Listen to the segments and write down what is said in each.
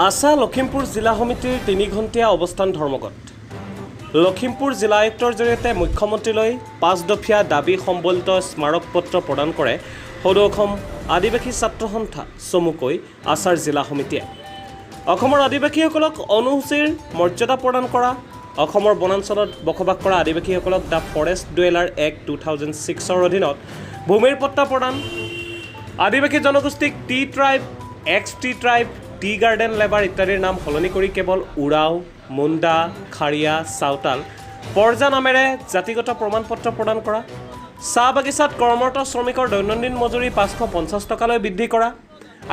আছা লখিমপুৰ জিলা সমিতিৰ 3 ঘণ্টীয়া অৱস্থান ধৰ্মঘট। লখিমপুৰ জিলা আয়ুক্তৰ জৰিয়তে মুখ্যমন্ত্ৰীলৈ 5 দফীয়া দাবী সম্বলিত স্মাৰক পত্ৰ প্ৰদান কৰে সদৌ অসম আদিবাসী ছাত্ৰ সন্থা চমুকৈ আছাৰ জিলা সমিতিয়ে। অসমৰ আদিবাসীসকলক অনুসূচীৰ মৰ্যাদা প্ৰদান কৰা, অসমৰ বনাঞ্চলত বসবাস কৰা আদিবাসীসকলক দ্য ফৰেষ্ট ডুৱেলাৰ এক্ট 2006ৰ অধীনত ভূমিৰ পট্টা প্ৰদান, আদিবাসী জনগোষ্ঠীক T tribe, x T tribe, tea garden labour ইত্যাদিৰ নাম সলনি কৰি কেৱল উৰাও, মুণ্ডা, খাৰিয়া, চাওতাল, পৰ্জা নামেৰে জাতিগত প্ৰমাণ পত্ৰ প্ৰদান কৰা, চাহ বাগিচাত কৰ্মৰত শ্ৰমিকৰ দৈনন্দিন মজুৰি 550 টকালৈ বৃদ্ধি কৰা,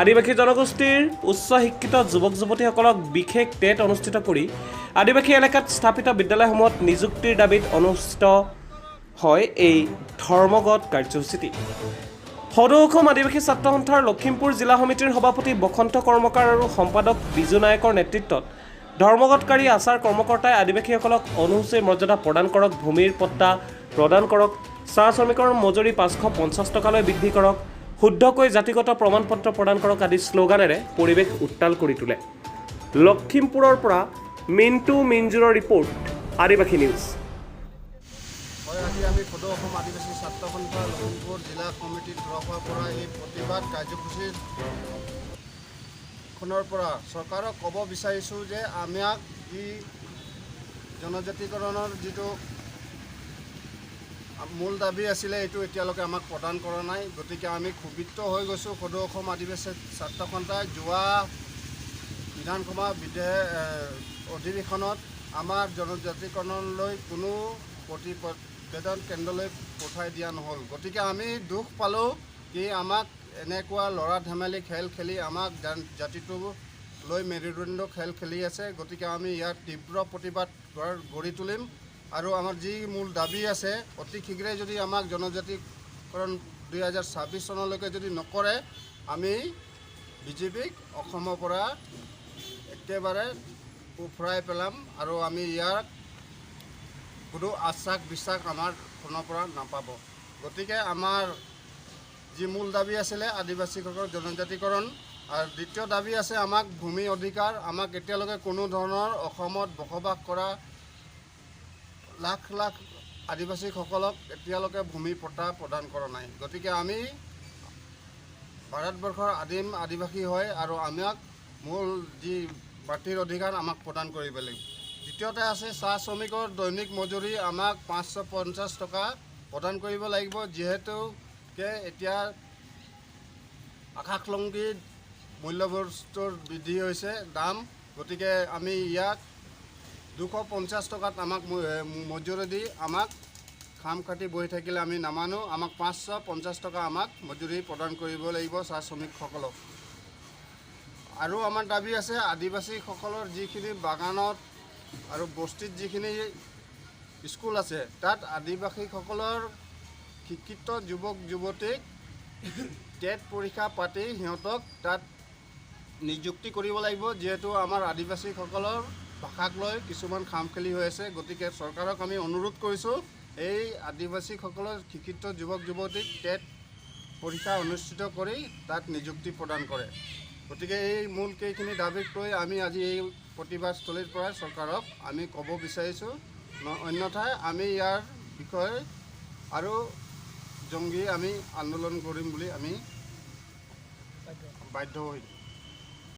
আদিবাসী জনগোষ্ঠীৰ উচ্চ শিক্ষিত যুৱক যুৱতীসকলক বিশেষ টেট অনুষ্ঠিত কৰি আদিবাসী এলেকাত স্থাপিত বিদ্যালয়সমূহত নিযুক্তিৰ দাবীত অনুষ্ঠিত হয় এই ধৰ্মঘট কাৰ্যসূচীটি। সদৌ অসম আদিবাসী ছাত্ৰ সন্থাৰ লখিমপুৰ জিলা সমিতিৰ সভাপতি বসন্ত কৰ্মকাৰ আৰু সম্পাদক বিজু নায়কৰ নেতৃত্বত ধৰ্মঘটকাৰী আছাৰ কৰ্মকৰ্তাই আদিবাসীসকলক অনুসূচীৰ মৰ্যাদা প্ৰদান কৰক, ভূমিৰ পট্টা প্ৰদান কৰক, চাহ শ্ৰমিকৰ মজুৰি 550 টকালৈ বৃদ্ধি কৰক, শুদ্ধকৈ জাতিগত প্ৰমাণ পত্ৰ প্ৰদান কৰক আদি শ্লোগানেৰে পৰিৱেশ উত্তাল কৰি তোলে। লখিমপুৰৰ পৰা মিণ্টু মিঞ্জুৰৰ ৰিপৰ্ট, আদিবাসী নিউজ। আজি আমি সদৌ অসম আদিবাসী ছাত্ৰ সন্থা লখিমপুৰ জিলা কমিটিৰ তৰফৰ পৰা এই প্ৰতিবাদ কাৰ্যসূচীখনৰ পৰা চৰকাৰক ক'ব বিচাৰিছোঁ যে আমাক জনজাতিকৰণৰ যিটো মূল দাবী আছিলে এইটো এতিয়ালৈকে আমাক প্ৰদান কৰা নাই। গতিকে আমি ক্ষুব্ধ হৈ গৈছোঁ। সদৌ অসম আদিবাসী ছাত্ৰ সন্থাই যোৱা বিধানসভা অধিৱেশনত আমাৰ জনজাতিকৰণলৈ কোনো প্ৰতিবেদন কেন্দ্ৰলৈ পঠাই দিয়া নহ'ল। গতিকে আমি দুখ পালোঁ কি আমাক এনেকুৱা ল'ৰা ধেমালি খেল খেলি আমাক জাতিটো লৈ মেৰুদণ্ড খেল খেলি আছে। গতিকে আমি ইয়াৰ তীব্ৰ প্ৰতিবাদ গঢ়ি তুলিম আৰু আমাৰ যি মূল দাবী আছে অতি শীঘ্ৰে যদি আমাক জনজাতিকৰণ 2026 চনলৈকে যদি নকৰে আমি বিজেপিক অসমৰ পৰা একেবাৰে উফৰাই পেলাম আৰু আমি ইয়াক কোনো বিশ্বাস আমাৰ ফোনৰ পৰা নাপাব। গতিকে আমাৰ যি মূল দাবী আছিলে আদিবাসীসকলৰ জনজাতিকৰণ আৰু দ্বিতীয় দাবী আছে আমাক ভূমি অধিকাৰ। আমাক এতিয়ালৈকে কোনো ধৰণৰ অসমত বসবাস কৰা লাখ লাখ আদিবাসীসকলক এতিয়ালৈকে ভূমি পট্টা প্ৰদান কৰা নাই। গতিকে আমি ভাৰতবৰ্ষৰ আদিম আদিবাসী হয় আৰু আমাক মূল যি মাটিৰ অধিকাৰ আমাক প্ৰদান কৰিব লাগিব। দ্বিতীয়তে আছে চাহ শ্ৰমিকৰ দৈনিক মজুৰি আমাক 550 টকা প্ৰদান কৰিব লাগিব, যিহেতুকে এতিয়া আকাশলংঘী মূল্যবস্তুৰ বৃদ্ধি হৈছে দাম। গতিকে আমি ইয়াক 250 টকাত আমাক মজুৰি দি আমাক খাম কাটি বহি থাকিলে আমি নামানো। আমাক 550 টকা আমাক মজুৰি প্ৰদান কৰিব লাগিব চাহ শ্ৰমিকসকলক। আৰু আমাৰ দাবী আছে আদিবাসীসকলৰ যিখিনি বাগানত আৰু বস্তিত যিখিনি স্কুল আছে তাত আদিবাসীসকলৰ শিক্ষিত যুৱক যুৱতীক টেট পৰীক্ষা পাতি সিহঁতক তাত নিযুক্তি কৰিব লাগিব, যিহেতু আমাৰ আদিবাসীসকলৰ ভাষাক লৈ কিছুমান খামখেলি হৈ আছে। গতিকে চৰকাৰক আমি অনুৰোধ কৰিছোঁ এই আদিবাসীসকলৰ শিক্ষিত যুৱক যুৱতীক টেট পৰীক্ষা অনুষ্ঠিত কৰি তাত নিযুক্তি প্ৰদান কৰে। গতিকে এই মূল কেইখিনি দাবীক লৈ আমি আজি এই প্ৰতিবাদস্থলীৰ পৰা চৰকাৰক আমি ক'ব বিচাৰিছোঁ, অন্যথাই আমি ইয়াৰ বিষয়ে আৰু জংগী আমি আন্দোলন কৰিম বুলি আমি বাধ্য হৈছোঁ।